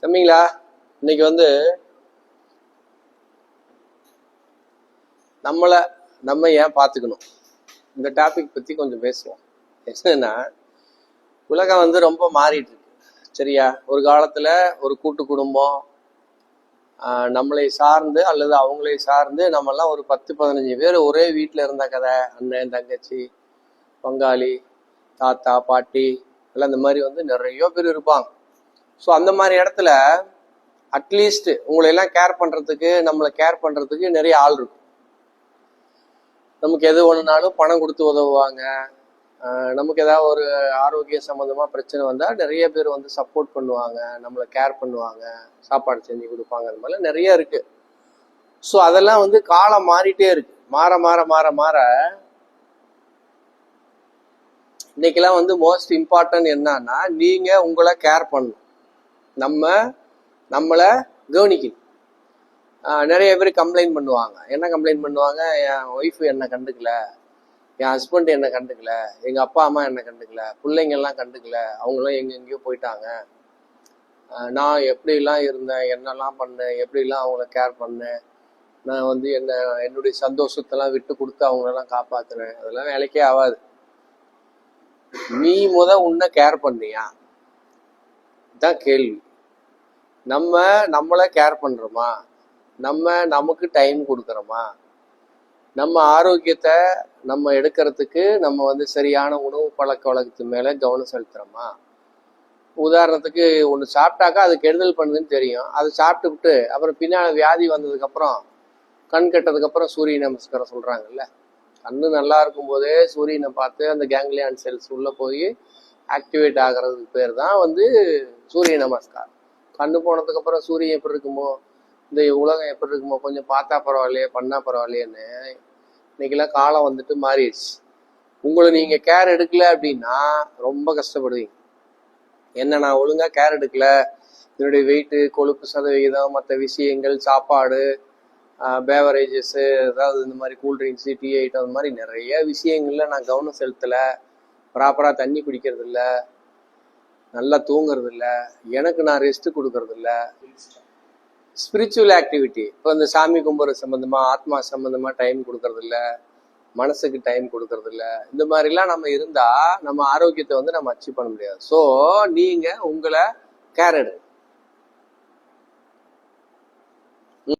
தம்பிங்களா, இன்னைக்கு வந்து நம்ம ஏன் பார்த்துக்கணும் இந்த டாபிக் பத்தி கொஞ்சம் பேசுவோம். என்னன்னா, உலகம் வந்து ரொம்ப மாறிட்டு இருக்கு. சரியா? ஒரு காலத்துல ஒரு கூட்டு குடும்பம் நம்மளை சார்ந்து அல்லது அவங்களை சார்ந்து நம்மெல்லாம் ஒரு 10-15 பேர் ஒரே வீட்டில் இருந்த கதை. அண்ணன், தங்கச்சி, பங்காளி, தாத்தா, பாட்டி எல்லாம் இந்த மாதிரி வந்து நிறைய பேர் இருப்பாங்க. ஸோ அந்த மாதிரி இடத்துல அட்லீஸ்ட் உங்களை எல்லாம் கேர் பண்றதுக்கு, நம்மளை கேர் பண்றதுக்கு நிறைய ஆள் இருக்கும். நமக்கு எது ஒண்ணுனாலும் பணம் கொடுத்து உதவுவாங்க. நமக்கு ஏதாவது ஒரு ஆரோக்கிய சம்பந்தமா பிரச்சனை வந்தா நிறைய பேர் வந்து சப்போர்ட் பண்ணுவாங்க, நம்மளை கேர் பண்ணுவாங்க, சாப்பாடு செஞ்சு கொடுப்பாங்க. அந்த மாதிரிலாம் நிறைய இருக்கு. ஸோ அதெல்லாம் வந்து காலம் மாறிட்டே இருக்கு. மாற மாற மாற மாற இன்னைக்கெல்லாம் வந்து மோஸ்ட் இம்பார்ட்டன்ட் என்னன்னா, நீங்க உங்களை கேர் பண்ணணும், நம்மளை கவனிக்கணும். நிறைய பேர் கம்ப்ளைண்ட் பண்ணுவாங்க. என்ன கம்ப்ளைண்ட் பண்ணுவாங்க? என் ஒய்ஃப் என்னை கண்டுக்கல, என் ஹஸ்பண்ட் என்னை கண்டுக்கல, எங்க அப்பா அம்மா என்னை கண்டுக்கல, பிள்ளைங்க எல்லாம் கண்டுக்கல, அவங்களாம் எங்கெங்கேயோ போயிட்டாங்க. நான் எப்படிலாம் இருந்தேன், என்னெல்லாம் பண்ணேன், எப்படிலாம் அவங்கள கேர் பண்ணேன், நான் வந்து என்னுடைய சந்தோஷத்தெல்லாம் விட்டு கொடுத்து அவங்களெல்லாம் காப்பாத்துனேன். அதெல்லாம் வேலைக்கே ஆகாது. நீ உன்னை கேர் பண்ணியா? தான் கேள்வி. நம்மளை கேர் பண்றோமா? நமக்கு டைம் கொடுக்குறோமா? நம்ம ஆரோக்கியத்தை நம்ம எடுக்கிறதுக்கு நம்ம வந்து சரியான உணவு பழக்க வழக்கத்து மேல கவனம் செலுத்துறோமா? உதாரணத்துக்கு ஒன்று சாப்பிட்டாக்கா அது கெடுதல் பண்ணுதுன்னு தெரியும், அதை சாப்பிட்டுக்கிட்டு அப்புறம் பின்னால் வியாதி வந்ததுக்கு அப்புறம், கண் கெட்டதுக்கு அப்புறம் சூரிய நமஸ்காரம் சொல்றாங்கல்ல. கண்ணு நல்லா இருக்கும் போதே சூரியனை பார்த்து அந்த கேங்லியான் செல்ஸ் உள்ள போய் ஆக்டிவேட் ஆகிறதுக்கு பேர் தான் வந்து சூரிய நமஸ்காரம். கண்ணு போனதுக்கு அப்புறம் சூரியன் எப்படி இருக்குமோ, இந்த உலகம் எப்படி இருக்குமோ, கொஞ்சம் பார்த்தா பரவாயில்லையே, பண்ணா பரவாயில்லையேன்னு இன்னைக்கெல்லாம் காலம் வந்துட்டு மாறிடுச்சு. உங்களை நீங்க கேர் எடுக்கல அப்படின்னா ரொம்ப கஷ்டப்படுவீங்க. என்ன, நான் ஒழுங்கா கேர் எடுக்கல, என்னுடைய வெயிட்டு, கொழுப்பு சதவிகிதம், மற்ற விஷயங்கள், சாப்பாடு, பேவரேஜஸ், அதாவது இந்த மாதிரி கூல்ட்ரிங்க்ஸு, டீ ஐட்டம், அந்த மாதிரி நிறைய விஷயங்கள்ல நான் கவனம் செலுத்தலை, ப்ராப்பராக தண்ணி குடிக்கிறது இல்லை, நல்லா தூங்குறது இல்லை, எனக்கு நான் ரெஸ்ட் கொடுக்கறது இல்லை, ஸ்பிரிச்சுவல் ஆக்டிவிட்டி இப்போ இந்த சாமி கும்பிட்றது சம்மந்தமா, ஆத்மா சம்மந்தமா டைம் கொடுக்கறது இல்லை, மனசுக்கு டைம் கொடுக்கறது இல்லை, இந்த மாதிரிலாம் நம்ம இருந்தா நம்ம ஆரோக்கியத்தை வந்து நம்ம அச்சீவ் பண்ண முடியாது. ஸோ நீங்க உங்களை கேர் எடுங்க.